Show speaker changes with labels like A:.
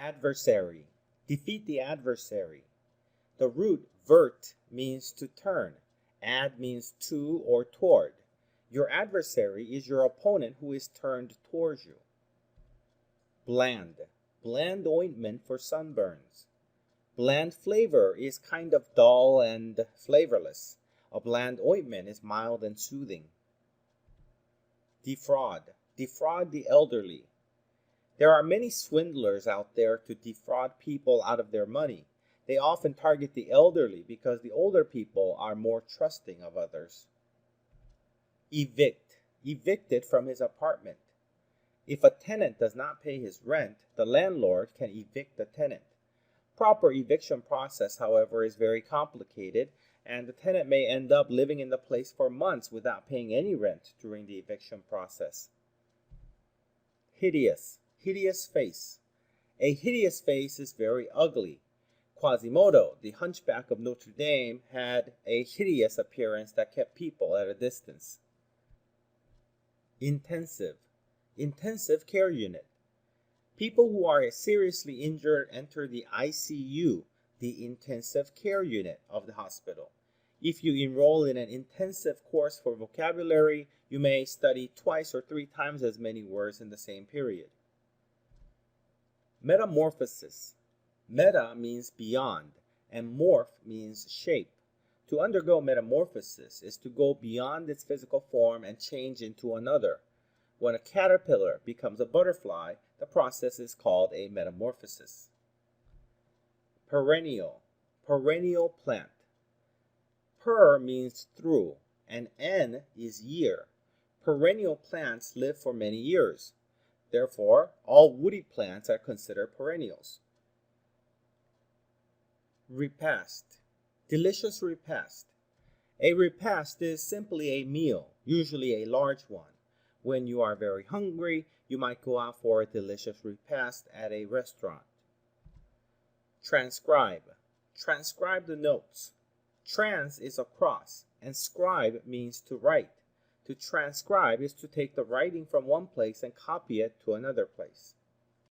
A: Adversary. Defeat the adversary. The root vert means to turn. Ad means to or toward. Your adversary is your opponent who is turned towards you. Bland. Bland ointment for sunburns. Bland flavor is kind of dull and flavorless. A bland ointment is mild and soothing. Defraud. Defraud the elderly. There are many swindlers out there to defraud people out of their money. They often target the elderly because the older people are more trusting of others. Evict. Evicted from his apartment. If a tenant does not pay his rent, the landlord can evict the tenant. Proper eviction process, however, is very complicated, and the tenant may end up living in the place for months without paying any rent during the eviction process. Hideous. Hideous face. A hideous face is very ugly. Quasimodo, the hunchback of Notre Dame, had a hideous appearance that kept people at a distance. Intensive. Intensive care unit. People who are seriously injured enter the ICU, the intensive care unit of the hospital. If you enroll in an intensive course for vocabulary, you may study twice or 3 times as many words in the same period. Metamorphosis. Meta means beyond, and morph means shape. To undergo metamorphosis is to go beyond its physical form and change into another. When a caterpillar becomes a butterfly, the process is called a metamorphosis. Perennial. Perennial plant. Per means through, and N is year. Perennial plants live for many years. Therefore, all woody plants are considered perennials. Repast. Delicious repast. A repast is simply a meal, usually a large one. When you are very hungry, you might go out for a delicious repast at a restaurant. Transcribe. Transcribe the notes. Trans is across, and scribe means to write. To transcribe is to take the writing from one place and copy it to another place.